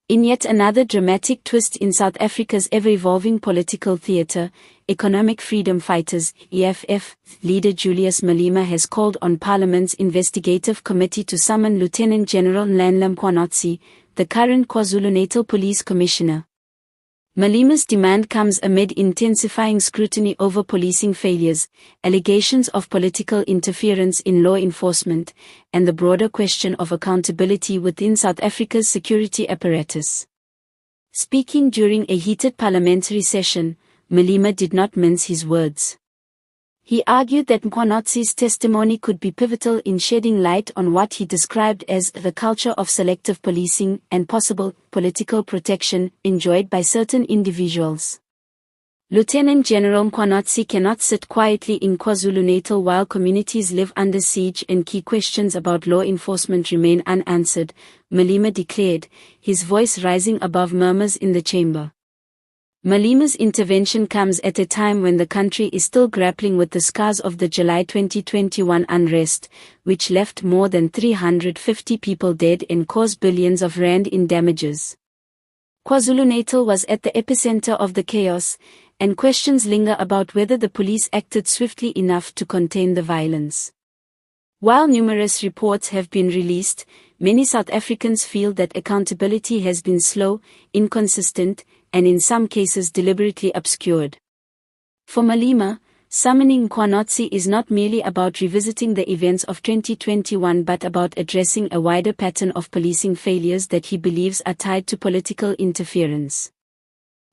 In yet another dramatic twist in South Africa's ever-evolving political theatre, Economic Freedom Fighters (EFF) leader Julius Malema has called on Parliament's Investigative Committee to summon Lieutenant General Nhlanhla Mkhwanazi, the current KwaZulu-Natal Police Commissioner. Malema's demand comes amid intensifying scrutiny over policing failures, allegations of political interference in law enforcement, and the broader question of accountability within South Africa's security apparatus. Speaking during a heated parliamentary session, Malema did not mince his words. He argued that Mkhwanazi's testimony could be pivotal in shedding light on what he described as the culture of selective policing and possible political protection enjoyed by certain individuals. Lieutenant General Mkhwanazi cannot sit quietly in KwaZulu-Natal while communities live under siege and key questions about law enforcement remain unanswered, Malema declared, his voice rising above murmurs in the chamber. Malema's intervention comes at a time when the country is still grappling with the scars of the July 2021 unrest, which left more than 350 people dead and caused billions of rand in damages. KwaZulu-Natal was at the epicenter of the chaos, and questions linger about whether the police acted swiftly enough to contain the violence. While numerous reports have been released, many South Africans feel that accountability has been slow, inconsistent, and in some cases deliberately obscured. For Malema, summoning Mkhwanazi is not merely about revisiting the events of 2021 but about addressing a wider pattern of policing failures that he believes are tied to political interference.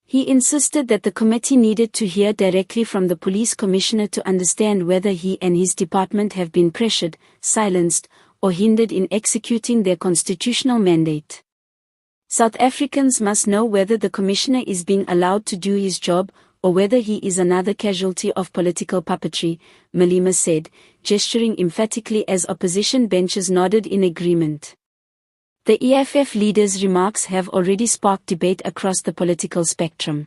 He insisted that the committee needed to hear directly from the police commissioner to understand whether he and his department have been pressured, silenced, or hindered in executing their constitutional mandate. South Africans must know whether the commissioner is being allowed to do his job, or whether he is another casualty of political puppetry, Malema said, gesturing emphatically as opposition benches nodded in agreement. The EFF leader's remarks have already sparked debate across the political spectrum.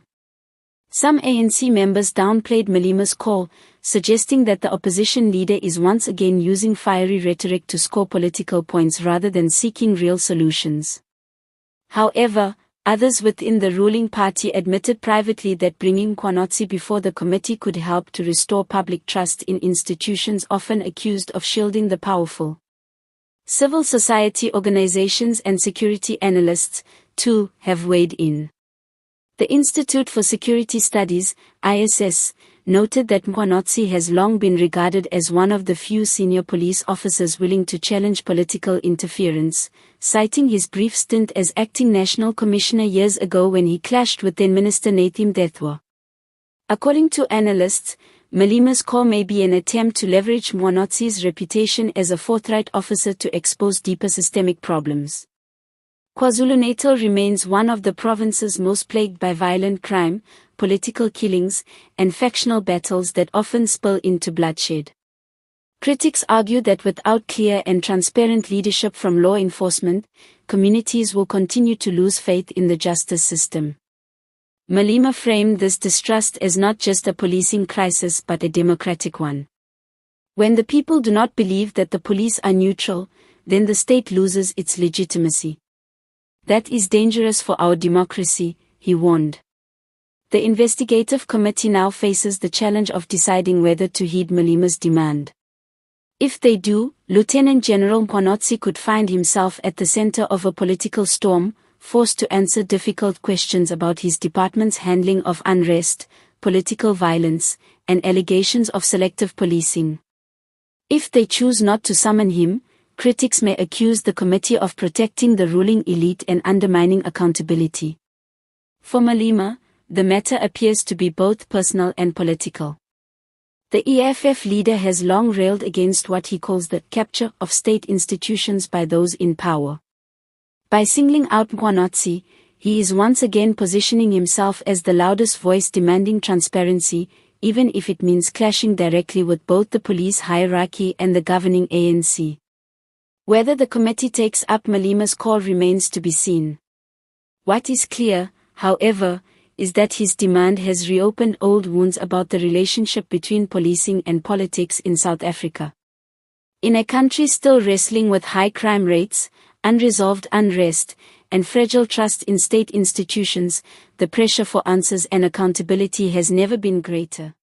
Some ANC members downplayed Malema's call, suggesting that the opposition leader is once again using fiery rhetoric to score political points rather than seeking real solutions. However, others within the ruling party admitted privately that bringing Mkhwanazi before the committee could help to restore public trust in institutions often accused of shielding the powerful. Civil society organizations and security analysts, too, have weighed in. The Institute for Security Studies, ISS, noted that Mkhwanazi has long been regarded as one of the few senior police officers willing to challenge political interference, citing his brief stint as acting national commissioner years ago when he clashed with then-Minister Nathim Dethwa. According to analysts, Malema's call may be an attempt to leverage Mkhwanazi's reputation as a forthright officer to expose deeper systemic problems. KwaZulu-Natal remains one of the provinces most plagued by violent crime, political killings, and factional battles that often spill into bloodshed. Critics argue that without clear and transparent leadership from law enforcement, communities will continue to lose faith in the justice system. Malema framed this distrust as not just a policing crisis but a democratic one. When the people do not believe that the police are neutral, then the state loses its legitimacy. That is dangerous for our democracy, he warned. The investigative committee now faces the challenge of deciding whether to heed Malema's demand. If they do, Lieutenant General Mkhwanazi could find himself at the center of a political storm, forced to answer difficult questions about his department's handling of unrest, political violence, and allegations of selective policing. If they choose not to summon him, critics may accuse the committee of protecting the ruling elite and undermining accountability. For Malema, the matter appears to be both personal and political. The EFF leader has long railed against what he calls the capture of state institutions by those in power. By singling out Mkhwanazi, he is once again positioning himself as the loudest voice demanding transparency, even if it means clashing directly with both the police hierarchy and the governing ANC. Whether the committee takes up Malema's call remains to be seen. What is clear, however, is that his demand has reopened old wounds about the relationship between policing and politics in South Africa. In a country still wrestling with high crime rates, unresolved unrest, and fragile trust in state institutions, the pressure for answers and accountability has never been greater.